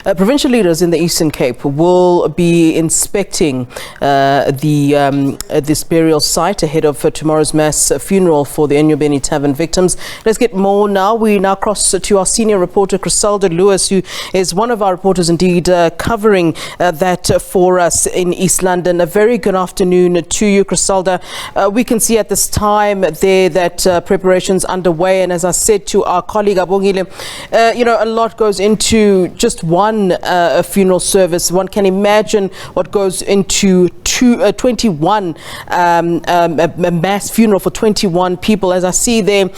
Provincial leaders in the Eastern Cape will be inspecting this burial site ahead of tomorrow's mass funeral for the Enyobeni Tavern victims. Let's get more now. We now cross to our senior reporter, Chriselda Lewis, who is one of our reporters indeed covering that for us in East London. A very good afternoon to you, Chriselda. We can see at this time there that preparations underway, and as I said to our colleague Abongile, a lot goes into just one funeral service. One can imagine what goes into 21 a mass funeral for 21 people. As I see there,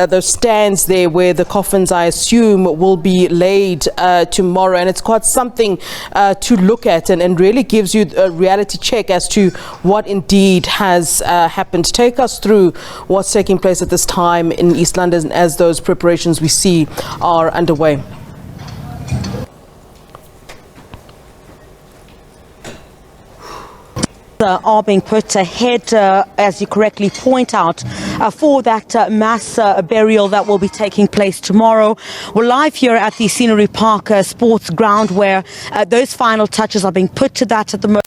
those stands there where the coffins, I assume, will be laid tomorrow, and it's quite something to look at, and really gives you a reality check as to what indeed has happened. Take us through what's taking place at this time in East London as those preparations we see are underway. Are being put ahead, as you correctly point out, for that mass burial that will be taking place tomorrow. We're live here at the Scenery Park Sports Ground, where those final touches are being put to that at the moment.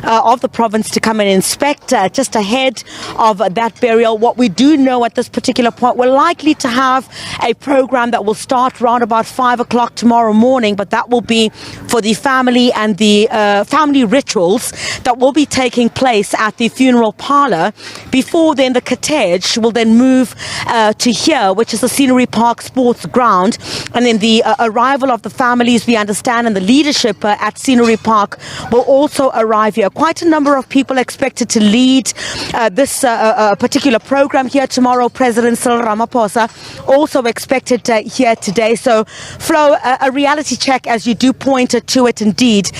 Of the province to come and inspect just ahead of that burial. What we do know at this particular point, we're likely to have a program that will start around about 5 o'clock tomorrow morning, but that will be for the family and the family rituals that will be taking place at the funeral parlour. Before then, the cortege will then move to here, which is the Scenery Park Sports Ground, and then the arrival of the families, we understand, and the leadership at Scenery Park will also arrive here. Quite a number of people expected to lead this particular program here tomorrow. President Cyril Ramaphosa also expected here today. So, Flo, a reality check, as you do point to it indeed.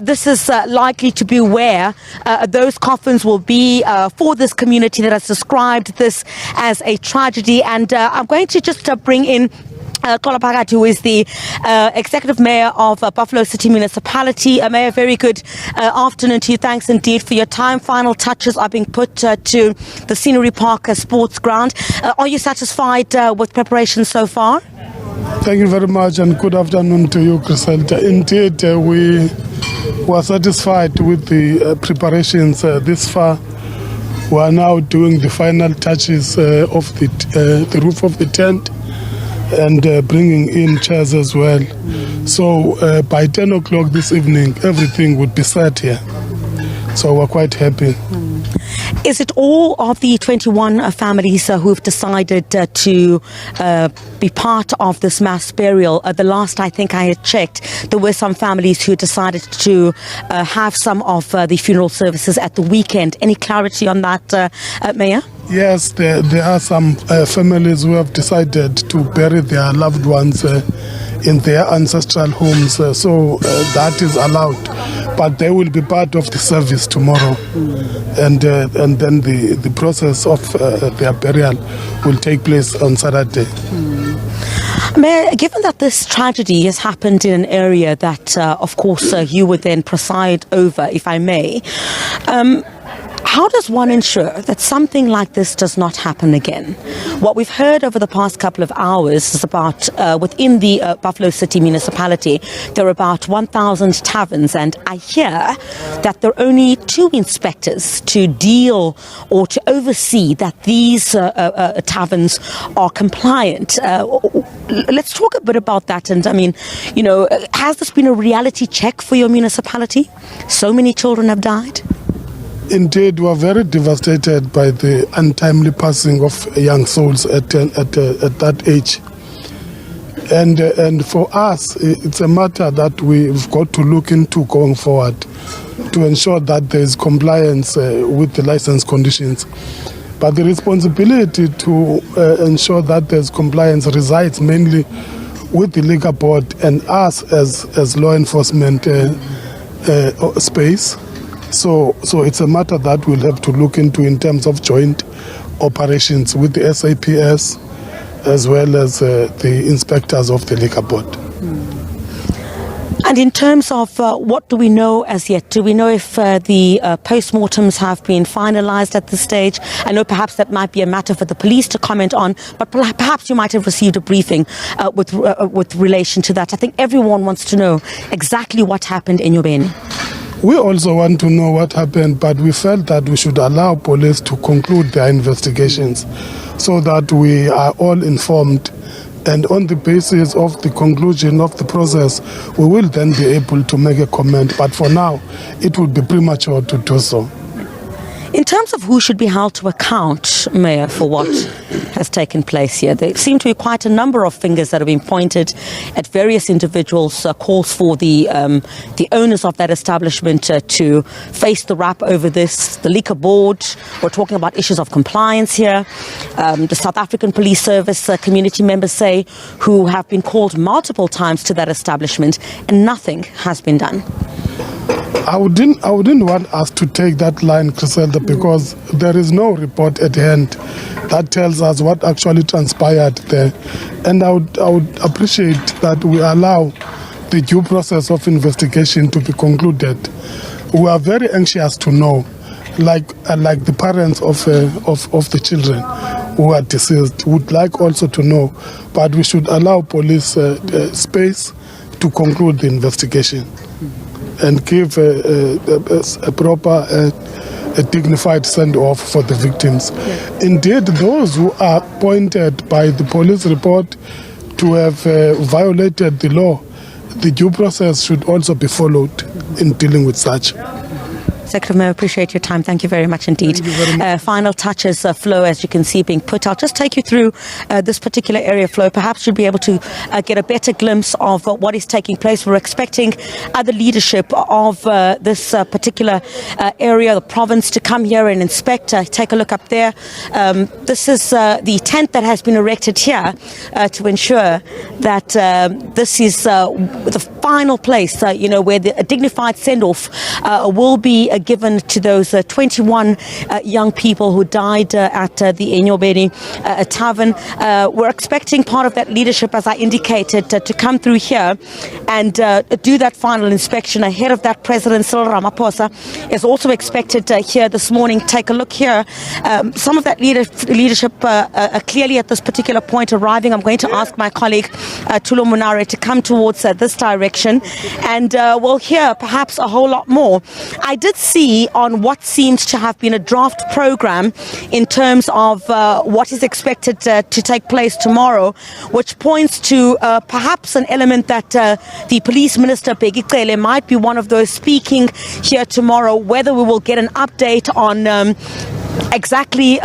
This is likely to be where those coffins will be for this community that has described this as a tragedy. And I'm going to just bring in Kolapagatu, who is the Executive Mayor of Buffalo City Municipality. Mayor, very good afternoon to you. Thanks indeed for your time. Final touches are being put to the Scenery Park Sports Ground. Are you satisfied with preparations so far? Thank you very much, and good afternoon to you, Chriselda. Indeed, we were satisfied with the preparations this far. We are now doing the final touches of the roof of the tent, and bringing in chairs as well. So by 10 o'clock this evening, everything would be set here. So we're quite happy. Is it all of the 21 families who've decided to be part of this mass burial? The last I think I had checked, there were some families who decided to have some of the funeral services at the weekend. Any clarity on that, Mayor? Yes, there are some families who have decided to bury their loved ones in their ancestral homes, so that is allowed. But they will be part of the service tomorrow, and then the process of their burial will take place on Saturday. Mayor, given that this tragedy has happened in an area that, of course, you would then preside over, if I may, how does one ensure that something like this does not happen again? What we've heard over the past couple of hours is about, within the Buffalo City Municipality, there are about 1,000 taverns, and I hear that there are only 2 inspectors to deal or to oversee that these taverns are compliant. Let's talk a bit about that. And I mean, has this been a reality check for your municipality? So many children have died. Indeed, we are very devastated by the untimely passing of young souls at that age. And for us, it's a matter that we've got to look into going forward to ensure that there is compliance with the license conditions. But the responsibility to ensure that there's compliance resides mainly with the Liquor Board and us as law enforcement space. So it's a matter that we'll have to look into in terms of joint operations with the SAPS as well as the inspectors of the Liquor Board. And in terms of what do we know as yet? Do we know if the post-mortems have been finalized at this stage? I know perhaps that might be a matter for the police to comment on, but perhaps you might have received a briefing with relation to that. I think everyone wants to know exactly what happened in Enyobeni. We also want to know what happened, but we felt that we should allow police to conclude their investigations so that we are all informed. And on the basis of the conclusion of the process, we will then be able to make a comment. But for now, it would be premature to do so. In terms of who should be held to account, Mayor, for what has taken place here, there seem to be quite a number of fingers that have been pointed at various individuals, calls for the owners of that establishment to face the rap over this. The Liquor Board, we're talking about issues of compliance here. The South African Police Service community members say who have been called multiple times to that establishment and nothing has been done. I wouldn't want us to take that line, Chriselda, because there is no report at hand that tells us what actually transpired there. And I would appreciate that we allow the due process of investigation to be concluded. We are very anxious to know, like the parents of the children who are deceased would like also to know, but we should allow police space to conclude the investigation and give a proper, a dignified send-off for the victims. Yeah. Indeed, those who are pointed by the police report to have violated the law, the due process should also be followed in dealing with such. Secretary, Mayor, appreciate your time. Thank you very much indeed. Final touches, Flo, as you can see, being put. I'll just take you through this particular area, Flo. Perhaps you'll be able to get a better glimpse of what is taking place. We're expecting other leadership of this particular area, the province, to come here and inspect. Take a look up there. This is the tent that has been erected here to ensure that this is the final place, where a dignified send-off will be given to those 21 young people who died at the Enyobeni Tavern. We're expecting part of that leadership, as I indicated, to come through here and do that final inspection ahead of that. President Cyril Ramaphosa is also expected here this morning. Take a look here. Some of that leadership clearly at this particular point arriving. I'm going to ask my colleague Tulo Munare to come towards this direction, and we'll hear perhaps a whole lot more. I did see on what seems to have been a draft program in terms of what is expected to take place tomorrow, which points to perhaps an element that the Police Minister Bheki Cele might be one of those speaking here tomorrow. Whether we will get an update on exactly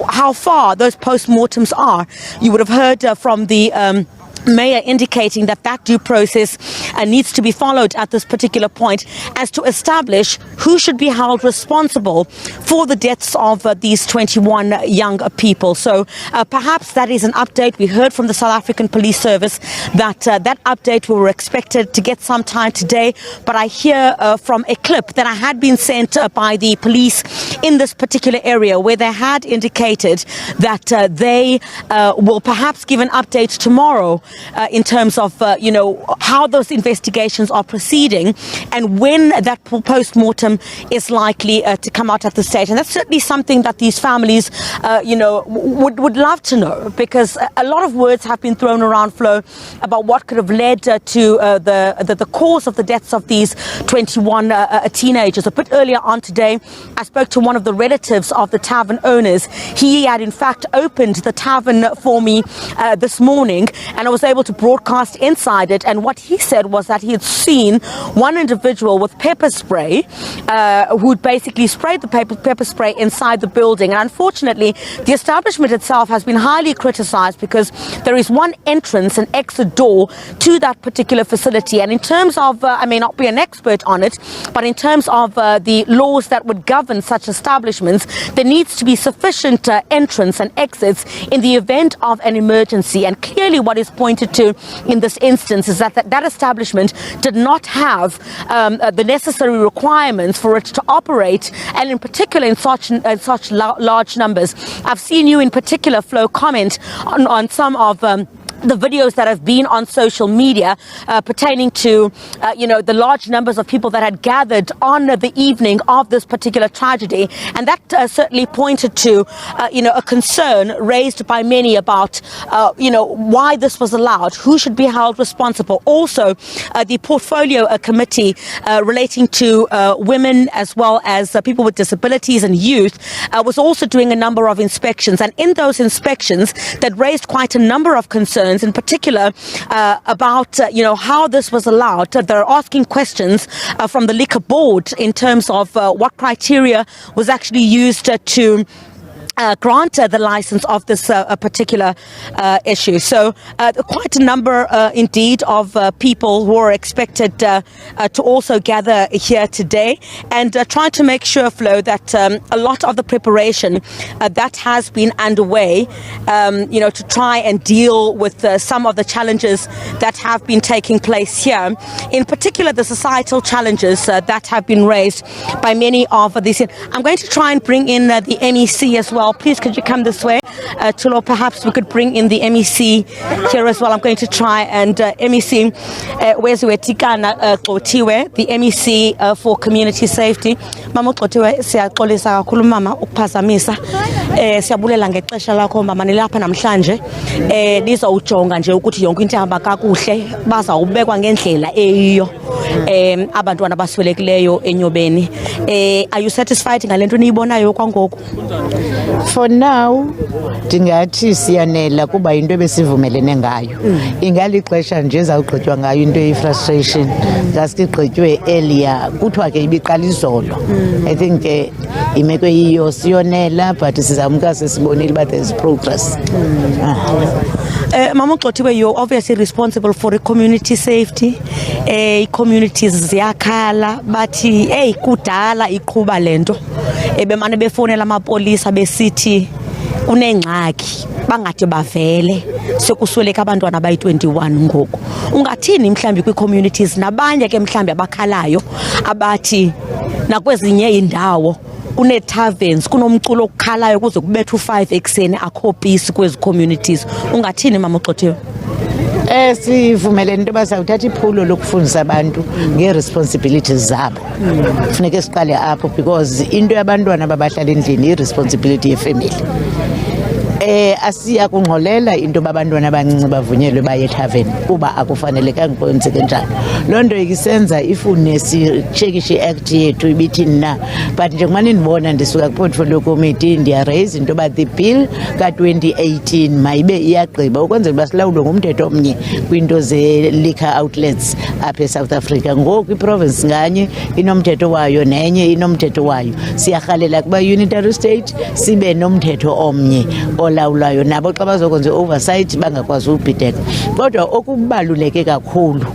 how far those post-mortems are. You would have heard from the Mayor indicating that due process needs to be followed at this particular point as to establish who should be held responsible for the deaths of these 21 young people. So perhaps that is an update. We heard from the South African Police Service that that update we were expected to get sometime today, but I hear from a clip that I had been sent by the police in this particular area where they had indicated that they will perhaps give an update tomorrow in terms of, how those investigations are proceeding and when that post-mortem is likely to come out at the stage. And that's certainly something that these families, would love to know, because a lot of words have been thrown around, Flo, about what could have led to the cause of the deaths of these 21 teenagers. A bit earlier on today, I spoke to one of the relatives of the tavern owners. He had, in fact, opened the tavern for me this morning, and I was able to broadcast inside it, and what he said was that he had seen one individual with pepper spray who'd basically sprayed the pepper spray inside the building. And unfortunately, the establishment itself has been highly criticized because there is one entrance and exit door to that particular facility. And in terms of, I may not be an expert on it, but in terms of the laws that would govern such establishments, there needs to be sufficient entrance and exits in the event of an emergency. And clearly what is pointed to in this instance is that establishment did not have the necessary requirements for it to operate, and in particular in such large numbers. I've seen you in particular, Flo, comment on some of the videos that have been on social media pertaining to, the large numbers of people that had gathered on the evening of this particular tragedy. And that certainly pointed to, a concern raised by many about, why this was allowed, who should be held responsible. Also, the portfolio committee relating to women as well as people with disabilities and youth was also doing a number of inspections. And in those inspections, that raised quite a number of concerns, in particular about how this was allowed. They're asking questions from the liquor board in terms of what criteria was actually used to grant the license of this particular issue. So quite a number indeed of people who are expected to also gather here today, and trying to make sure, Flo, that a lot of the preparation that has been underway, to try and deal with some of the challenges that have been taking place here, in particular the societal challenges that have been raised by many of these. I'm going to try and bring in the MEC as well. Please, could you come this way? Tulo, perhaps we could bring in the MEC here as well. I'm going to try and MEC, where's Tikana Qotiwe, the MEC for Community Safety. Mama Qotiwe, siyaxolisa kakhulu mama ukuphazamisa. Siyabulela ngexesha lakho mama nilapha namhlanje. Nizawujonga nje ukuthi yonke into ihamba kakuhle, bazawubekwa ngendlela eyiyo. Abantwana baswelekileyo eNyobeni. Are you satisfied ngalento niyibonayo kwangoku? For now, ndingathi siyanela kuba into ebesivumelene ngayo. Ingalixesha nje ezawugqitywa ngayo into ye-frustration. Ngasigqitywe earlier, kuthiwa ke ibiqala izolo. I think imeko yiyo siyonela, but sizamka sesibonile but there's progress. Mama Qotiwe, you're obviously responsible for the community safety. Communities ziyakhala bathi kudala iqhuba lento. Bemane befonela amapolisa besithi unengxaki bangade bavele sekusweleka abantwana abayi-21 ngoku. Ungathini mhlambi kwi-communities nabanye ke mhlambi abakhalayo abathi nakwezinye indawo une-taverns kunomculo okukhalayo kuze kubethe u-5 ekuseni akho peace kwezi communities. Ungathini Mama Qotiwe? Sivumelene into bazawuthatha iphulo lokufundisa abantu nge-responsibilities zabo. Kufuneka siqale apho because into yabantwana ababahlala endlini i-responsibility yefamily. Asiya kungxolela into babantwana abancinci bavunyelwe baye ethaveni kuba akufanelekanga kwenzeke njalo. Loo nto ikisenza ifune sitshekishe i-act yethu ibithini na, but njengoba nindibona ndisuka kwi-portfolio committee ndiyaraise into yoba the bill ka-2018 mayibe iyagqiba ukwenzela uba silawulwe ngumthetho omnye kwiinto ze-liquor outlets apha eSouth Africa. Ngoku iprovince nganye inomthetho wayo nenye inomthetho wayo. Siyarhalela kuba unitary state sibe nomthetho omnye olawulayo nabo xa bazokwenza oversight bangakwazi ubhideka. Kodwa okubaluleke kakhulu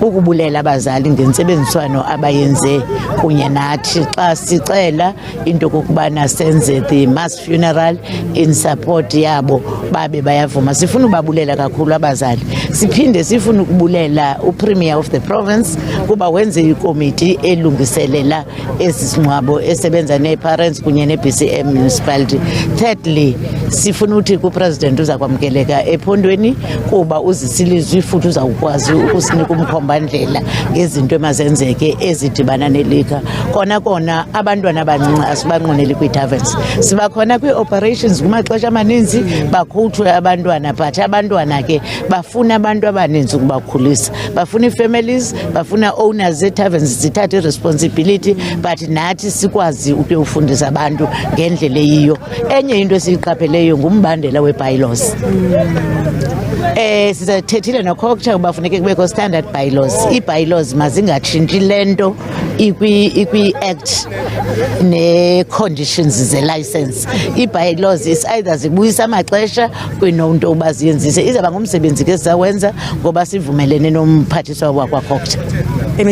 ukubulela abazali ngentsebenziswano abayenze kunye nathi xa sicela into kokubana senze the mass funeral in support yabo babe bayavuma. Sifuna ubabulela kakhulu abazali, siphinde sifuna ukubulela uPremier of the province kuba wenze ikomiti elungiselela esi singcwabo esebenza neparents kunye neBCM municipality. Thirdly, sifuna uthi kupresident uza kwamkeleka ephondweni kuba uzisilizwe futhi uzawukwazi ukusinika umkhombandlela ngezinto emazenzeke ezidibana nelika. Kona abantwana abancinci asibanqoneli kwi-taverns. Siba khona kwi-operations kumaxesha amaninzi bakhutshwe abantwana, but abantwana ke bafuna abantu abaninzi ukubakhulisa. Bafuna ii-families, bafuna owners ze-taverns zithathe i-responsibility, but nathi sikwazi ukuyofundisa abantu ngendlela eyiyo. Enye into esiyiqapheleyo ngumbandela we-bylaws. Sizathetile nokhokcha uba funeke kubekho standard bylaws. Ii-bylaws mazingatshintshi lento ikwi-act ne-conditions ze-license. Ii-bylaws is either zibuyisa amaxesha kwinonto uba ziyenzise. Izaba ngumsebenzi ke sizawenza ngoba sivumelene nomphathiswa wakwakhokcha. The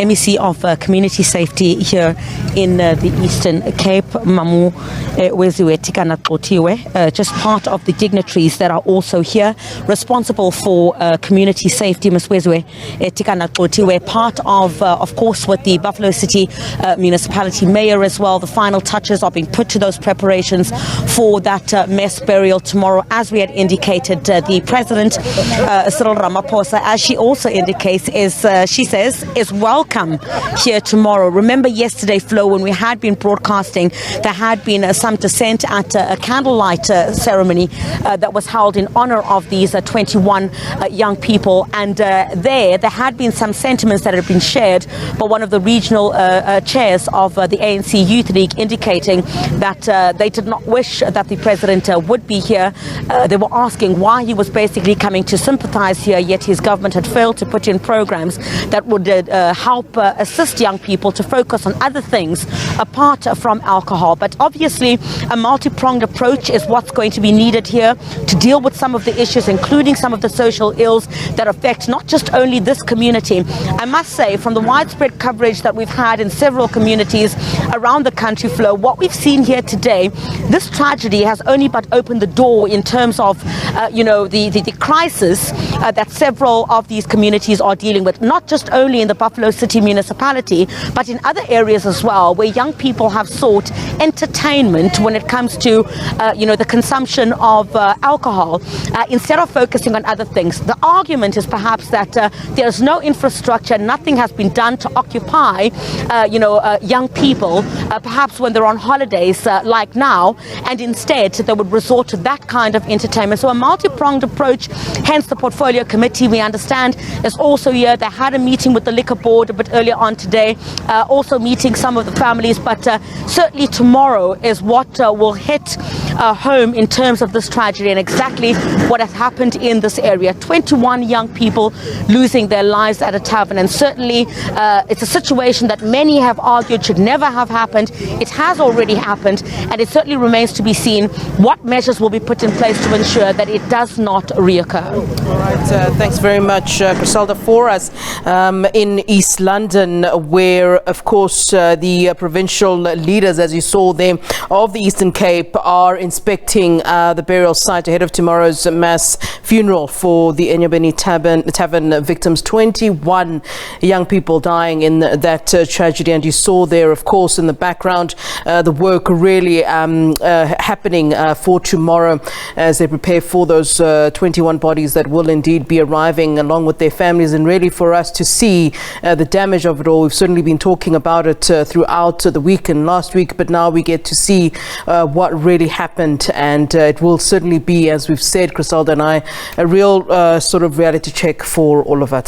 MEC of Community Safety here in the Eastern Cape, Mamu Weziwe Tikana Qotiwe, just part of the dignitaries that are also here, responsible for community safety. Ms. Weziwe Tikana Qotiwe, part of course, with the Buffalo City Municipality Mayor as well. The final touches are being put to those preparations for that mass burial tomorrow. As we had indicated, the President, Cyril Ramaphosa, as she also indicates, she says, is welcome here tomorrow. Remember yesterday, Flo, when we had been broadcasting, there had been some dissent at a candlelight ceremony that was held in honor of these 21 young people, and there had been some sentiments that had been shared by one of the regional chairs of the ANC Youth League, indicating that they did not wish that the President would be here. They were asking why he was basically coming to sympathize here, yet his government had failed to put in programs that would help assist young people to focus on other things apart from alcohol. But obviously a multi-pronged approach is what's going to be needed here to deal with some of the issues, including some of the social ills that affect not just only this community. I must say, from the widespread coverage that we've had in several communities around the country, Flo, what we've seen here today, this tragedy has only but opened the door in terms of the crisis that several of these communities are dealing with, not just only in the Buffalo City municipality, but in other areas as well, where young people have sought entertainment when it comes to the consumption of alcohol, instead of focusing on other things. The argument is perhaps that there's no infrastructure, nothing has been done to occupy young people, perhaps when they're on holidays like now, and instead they would resort to that kind of entertainment. So a multi-pronged approach, hence the portfolio committee, we understand, is also here. They had a meeting with the liquor board a bit earlier on today, also meeting some of the families, but certainly tomorrow is what will hit home in terms of this tragedy and exactly what has happened in this area. 21 young people losing their lives at a tavern, and certainly it's a situation that many have argued should never have happened. It has already happened, and it certainly remains to be seen what measures will be put in place to ensure that it does not reoccur. All right, thanks very much, Chriselda. For us in East London, where of course the provincial leaders, as you saw there, of the Eastern Cape are inspecting the burial site ahead of tomorrow's mass funeral for the Enyobeni Tavern victims. 21 young people dying in that tragedy, and you saw there, of course, in the background, the work really happening for tomorrow as they prepare for those 21 bodies that will indeed be arriving along with their families, and really for us to see the damage of it all. We've certainly been talking about it throughout the week and last week, but now we get to see what really happened, and it will certainly be, as we've said, Chriselda and I, a real sort of reality check for all of us.